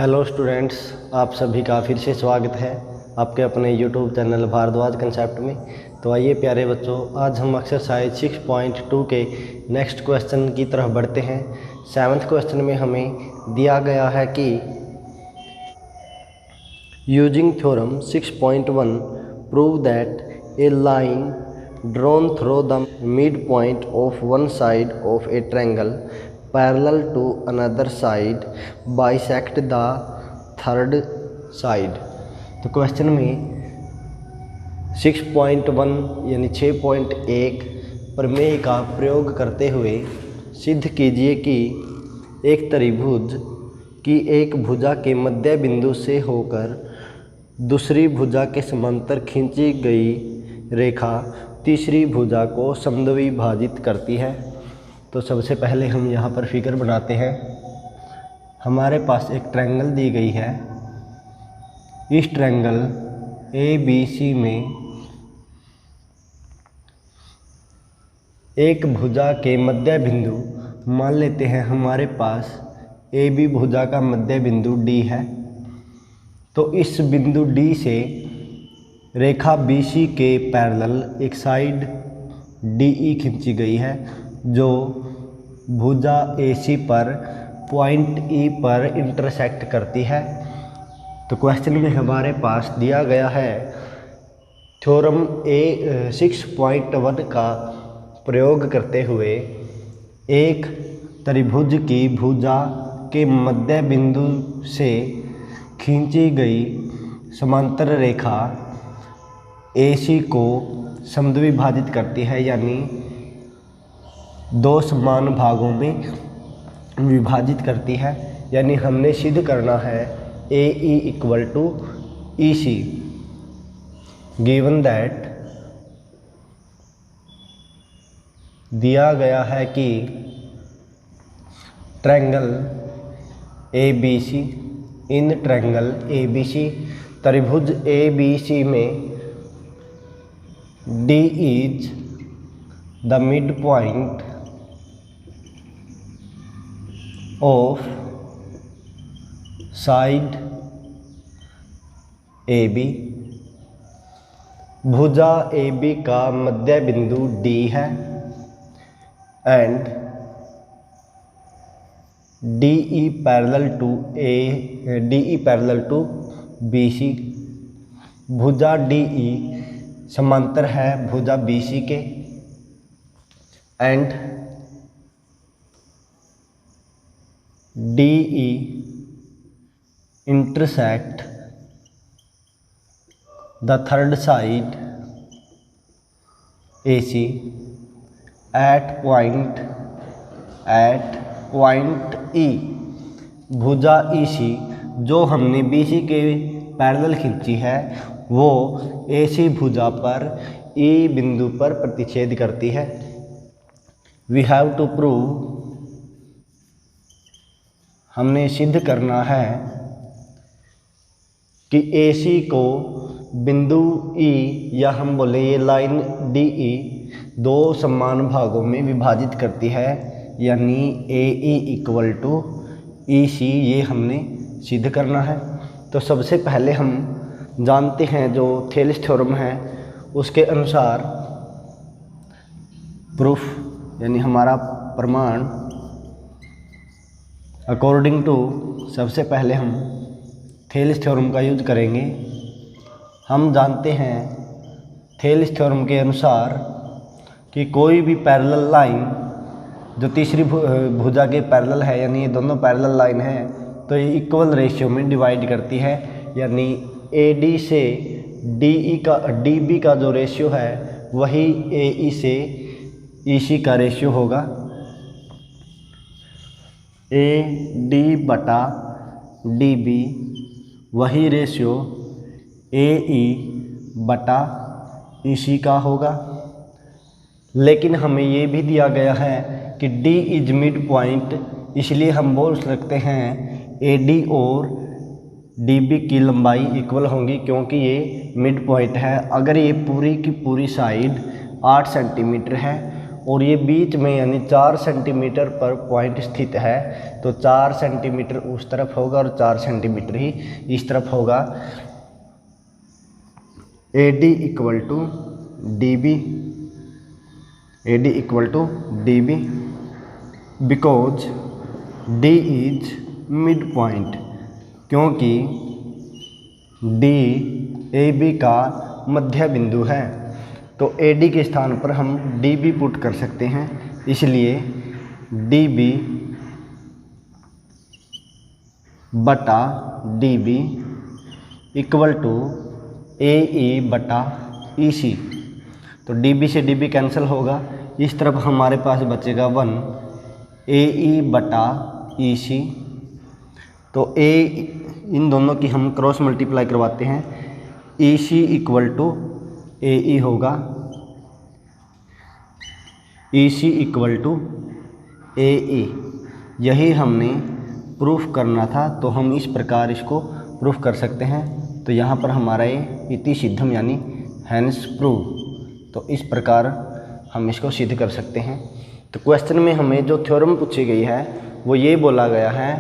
Hello students, आप सभी का फिर से स्वागत है आपके अपने यूट्यूब चैनल भारद्वाज कंसेप्ट में। तो आइए प्यारे बच्चों, आज हम एक्सरसाइज 6.2 के नेक्स्ट क्वेश्चन की तरफ बढ़ते हैं। 7वें क्वेश्चन में हमें दिया गया है कि using theorem 6.1 prove that A line drawn through the mid point of one side of A triangle parallel to another side bisect the third side। तो क्वेश्चन में 6.1 यानी 6.1 प्रमेय का प्रयोग करते हुए सिद्ध कीजिए कि एक त्रिभुज की एक भुजा के मध्य बिंदु से होकर दूसरी भुजा के समांतर खींची गई रेखा तीसरी भुजा को समद्विभाजित करती है। तो सबसे पहले हम यहाँ पर फिगर बनाते हैं। हमारे पास एक ट्रायंगल दी गई है। इस ट्रायंगल ABC में एक भुजा के मध्य बिंदु मान लेते हैं हमारे पास AB भुजा का मध्य बिंदु D है। तो इस बिंदु D से रेखा BC के पैरेलल एक साइड DE खींची गई है जो भुजा AC पर पॉइंट E पर इंटरसेक्ट करती है। तो क्वेश्चन में हमारे पास दिया गया है थ्योरम 6.1 का प्रयोग करते हुए एक त्रिभुज की भुजा के मध्य बिंदु से खींची गई समांतर रेखा AC को समद्विभाजित करती है, यानी दो समान भागों में विभाजित करती है। यानी हमने सिद्ध करना है AE equal to EC। Given that दिया गया है कि triangle ABC, in triangle ABC त्रिभुज ABC में D is the mid point of side AB। भुजा AB का मध्य बिंदु D है and DE parallel to BC। भुजा DE समांतर है भुजा BC के and DE intersect the third side AC at point E। भुजा EC जो हमने BC के पैरेलल खींची है वो AC भुजा पर E बिंदु पर प्रतिच्छेद करती है। वी हैव टू प्रूव, हमने सिद्ध करना है कि AC को बिंदु E या हम बोले ये लाइन DE दो समान भागों में विभाजित करती है, यानी AE इक्वल टू EC, ये हमने सिद्ध करना है। तो सबसे पहले हम जानते हैं जो थेलिस थ्योरम है उसके अनुसार प्रूफ यानी हमारा प्रमाण अकॉर्डिंग टू, सबसे पहले हम थेलिस थ्योरम का यूज करेंगे। हम जानते हैं थेलिस थ्योरम के अनुसार कि कोई भी पैरेलल लाइन जो तीसरी भुजा के पैरेलल है, यानी ये दोनों पैरेलल लाइन है, तो ये इक्वल रेशियो में डिवाइड करती है। यानी AD से DB का जो रेशियो है वही AE से EC का रेशियो होगा। AD बटा DB वही रेशियो AE बटा EC का होगा। लेकिन हमें ये भी दिया गया है कि D इज मिड पॉइंट, इसलिए हम बोल सकते हैं AD और DB की लंबाई इक्वल होंगी क्योंकि ये मिड पॉइंट है। अगर ये पूरी की पूरी साइड 8 सेंटीमीटर है और ये बीच में यानी 4 सेंटीमीटर पर पॉइंट स्थित है, तो 4 सेंटीमीटर उस तरफ होगा और 4 सेंटीमीटर ही इस तरफ होगा। AD equal to DB because D is mid point, क्योंकि D AB का मध्य बिंदु है। तो AD के स्थान पर हम DB पुट कर सकते हैं, इसलिए DB बटा DB इक्वल टू AE बटा EC। तो DB से DB कैंसिल होगा, इस तरफ हमारे पास बचेगा 1 AE बटा EC। तो इन दोनों की हम क्रॉस मल्टीप्लाई करवाते हैं, EC इक्वल टू AE होगा, EC इक्वल टू AE। यही हमने प्रूफ करना था, तो हम इस प्रकार इसको प्रूफ कर सकते हैं। तो यहाँ पर हमारा ये इति सिद्धम यानी हैंस प्रूव, तो इस प्रकार हम इसको सिद्ध कर सकते हैं। तो क्वेश्चन में हमें जो थ्योरम पूछी गई है वो ये बोला गया है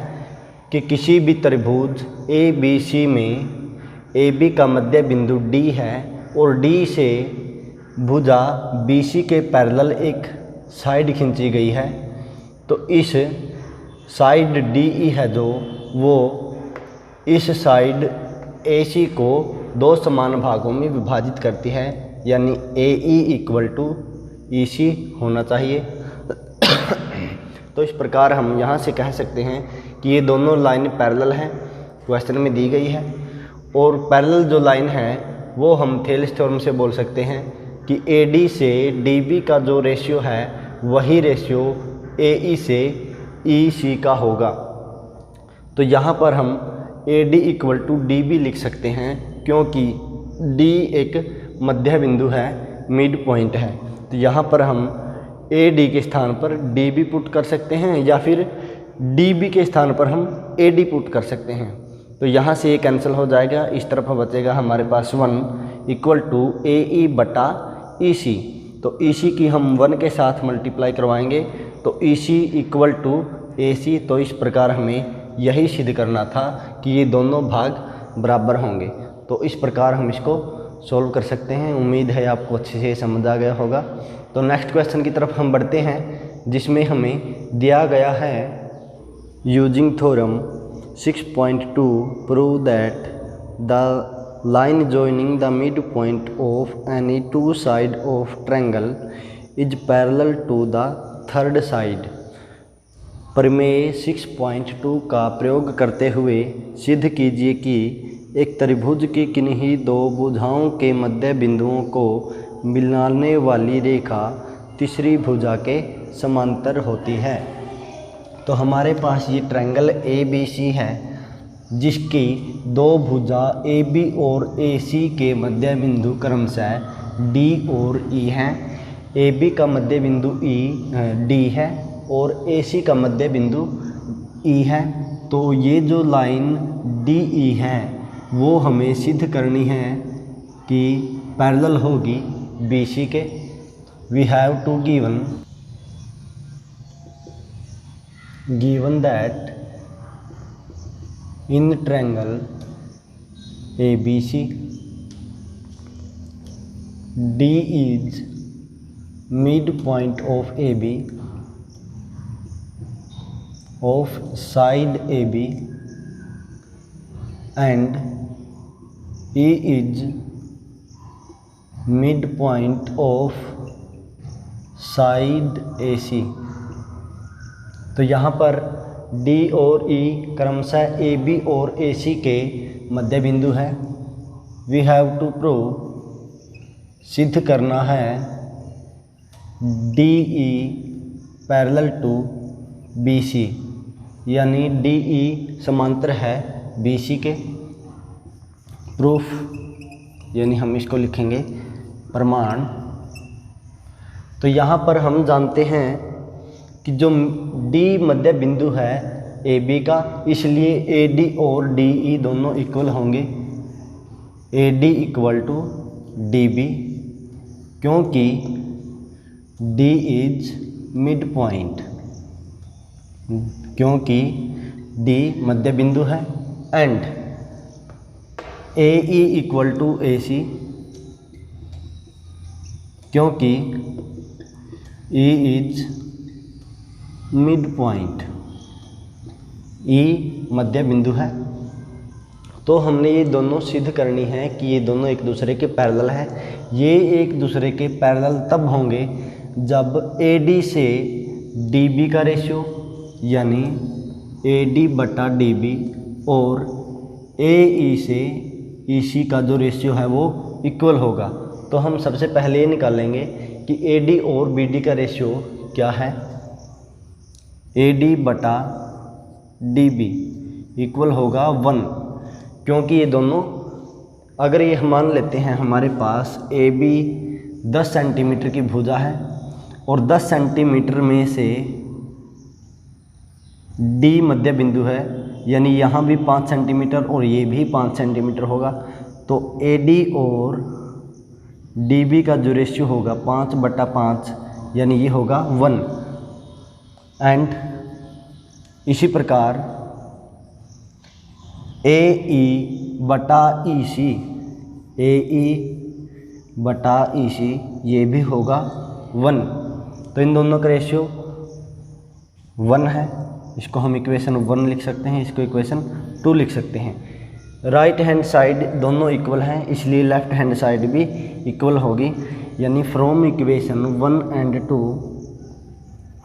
कि किसी भी त्रिभुज ABC में AB का मध्य बिंदु D है और D से भुजा BC के पैरेलल एक साइड खींची गई है, तो इस साइड DE है जो वो इस साइड AC को दो समान भागों में विभाजित करती है, यानी AE इक्वल टू EC होना चाहिए। तो इस प्रकार हम यहाँ से कह सकते हैं कि ये दोनों लाइन पैरेलल हैं, क्वेश्चन में दी गई है। और पैरेलल जो लाइन है वो हम थेलिस थ्योरम से बोल सकते हैं कि AD से DB का जो रेशियो है वही रेशियो AE से EC का होगा। तो यहाँ पर हम AD इक्वल टू DB लिख सकते हैं, क्योंकि D एक मध्य बिंदु है, मिड पॉइंट है। तो यहाँ पर हम AD के स्थान पर DB पुट कर सकते हैं, या फिर DB के स्थान पर हम AD पुट कर सकते हैं। तो यहाँ से ये कैंसिल हो जाएगा, इस तरफ बचेगा हमारे पास 1 इक्वल टू AE बटा EC। तो EC की हम 1 के साथ मल्टीप्लाई करवाएंगे, तो EC इक्वल टू AC। तो इस प्रकार हमें यही सिद्ध करना था कि ये दोनों भाग बराबर होंगे। तो इस प्रकार हम इसको सॉल्व कर सकते हैं। उम्मीद है आपको अच्छे से समझ आ गया होगा। तो नेक्स्ट क्वेश्चन की तरफ हम बढ़ते हैं, जिसमें हमें दिया गया है using theorem 6.2 prove that the line joining the mid point of any two side of triangle is parallel to the third side. प्रमेय 6.2 का प्रयोग करते हुए सिद्ध कीजिए कि एक त्रिभुज की किन्हीं दो भुजाओं के मध्य बिंदुओं को मिलाने वाली रेखा तीसरी भुजा के समांतर होती है। तो हमारे पास ये ट्रायंगल ABC है, जिसकी दो भुजा AB और AC के मध्य बिंदु क्रमशः D और E हैं। AB का मध्य बिंदु D है और AC का मध्य बिंदु E है। तो ये जो लाइन DE है वो हमें सिद्ध करनी है कि पैरेलल होगी BC के। We have to given that in triangle ABC D is midpoint of AB of side AB and E is midpoint of side AC। तो यहाँ पर D और E क्रमशः AB और AC के मध्य बिंदु है। वी हैव टू प्रूव सिद्ध करना है DE पैरेलल टू BC, यानी DE समांतर है BC के। प्रूफ यानी हम इसको लिखेंगे प्रमाण। तो यहाँ पर हम जानते हैं कि जो D मध्य बिंदु है AB का, इसलिए AD और DE दोनों इक्वल होंगे। AD इक्वल टू DB, क्योंकि D इज मिड पॉइंट, क्योंकि D मध्य बिंदु है, and AE equal to AC, क्योंकि E is mid point, E मध्य बिंदु है। तो हमने ये दोनों सिद्ध करनी है कि ये दोनों एक दूसरे के पैरेलल है। ये एक दूसरे के पैरेलल तब होंगे जब AD से DB का रेशियो यानी AD बटा DB और AE से EC का जो रेशियो है वो इक्वल होगा। तो हम सबसे पहले ये निकालेंगे कि AD और BD का रेशियो क्या है। AD बटा DB इक्वल होगा 1, क्योंकि ये दोनों, अगर ये हम मान लेते हैं हमारे पास AB 10 सेंटीमीटर की भुजा है और 10 सेंटीमीटर में से D मध्य बिंदु है, यानी यहाँ भी 5 सेंटीमीटर और ये भी 5 सेंटीमीटर होगा, तो AD और DB का जो रेशियो होगा 5/5 यानी ये होगा 1। एंड इसी प्रकार AE बटा EC, AE बटा EC ये भी होगा 1। तो इन दोनों का रेशियो 1 है। इसको हम इक्वेशन 1 लिख सकते हैं, इसको इक्वेशन 2 लिख सकते हैं। राइट हैंड साइड दोनों इक्वल हैं, इसलिए लेफ्ट हैंड साइड भी इक्वल होगी, यानी from equation 1 and 2,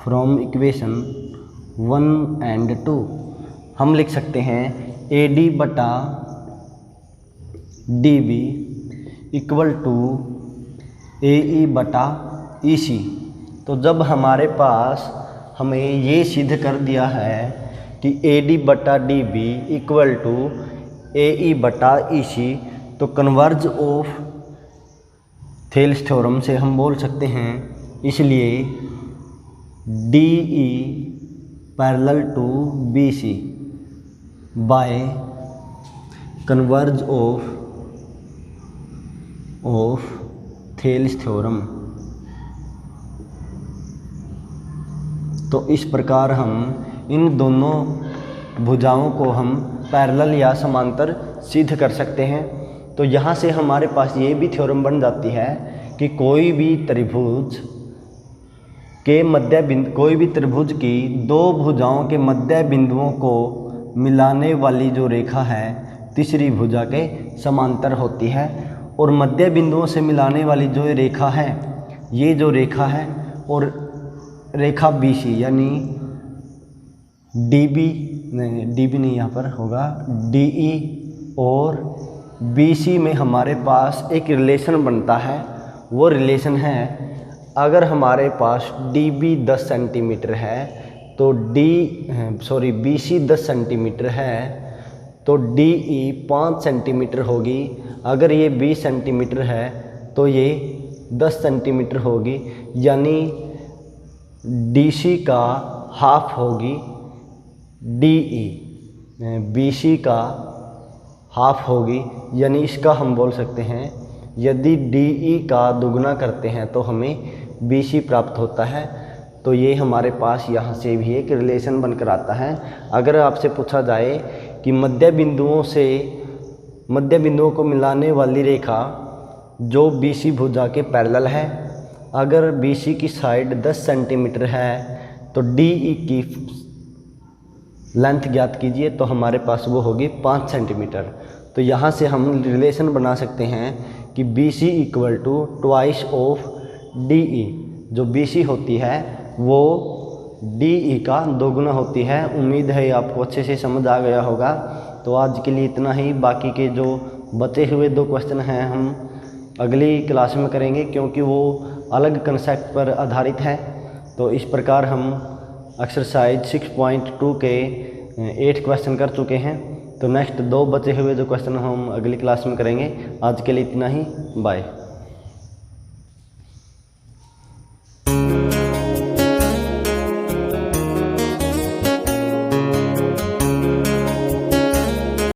from equation 1 and 2 हम लिख सकते हैं AD बटा DB इक्वल टू AE बटा EC। तो जब हमारे पास हमें ये सिद्ध कर दिया है कि AD बटा DB इक्वल टू AE बटा EC, तो कन्वर्ज ऑफ थेल्स थ्योरम से हम बोल सकते हैं, इसलिए DE parallel to BC by converse of Thales theorem. तो इस प्रकार हम इन दोनों भुजाओं को हम पैरेलल या समांतर सिद्ध कर सकते हैं। तो यहाँ से हमारे पास ये भी थ्योरम बन जाती है कि कोई भी त्रिभुज की दो भुजाओं के मध्य बिंदुओं को मिलाने वाली जो रेखा है तीसरी भुजा के समांतर होती है, और मध्य बिंदुओं से मिलाने वाली जो रेखा है, ये जो रेखा है और रेखा BC यानी DB नहीं यहाँ पर होगा DE और BC में हमारे पास एक रिलेशन बनता है। वो रिलेशन है, अगर हमारे पास DB 10 सेंटीमीटर है तो BC 10 सेंटीमीटर है तो DE 5 सेंटीमीटर होगी। अगर ये 20 सेंटीमीटर है तो ये 10 सेंटीमीटर होगी, यानी DC का हाफ होगी DE, BC का हाफ होगी, यानी इसका हम बोल सकते हैं यदि DE का दोगुना करते हैं तो हमें BC प्राप्त होता है। तो ये हमारे पास यहाँ से भी एक रिलेशन बनकर आता है। अगर आपसे पूछा जाए कि मध्य बिंदुओं को मिलाने वाली रेखा जो BC भुजा के पैरेलल है, अगर BC की साइड 10 सेंटीमीटर है तो DE की लेंथ ज्ञात कीजिए, तो हमारे पास वो होगी 5 सेंटीमीटर। तो यहाँ से हम रिलेशन बना सकते हैं कि BC equal to twice of DE, जो BC होती है वो DE का दोगुना होती है। उम्मीद है आपको अच्छे से समझ आ गया होगा। तो आज के लिए इतना ही, बाकी के जो बचे हुए 2 क्वेश्चन हैं हम अगली क्लास में करेंगे, क्योंकि वो अलग कंसेप्ट पर आधारित है। तो इस प्रकार हम एक्सरसाइज 6.2 के 8 क्वेश्चन कर चुके हैं। तो नेक्स्ट 2 बचे हुए जो क्वेश्चन हम अगली क्लास में करेंगे। आज के लिए इतना ही, बाय।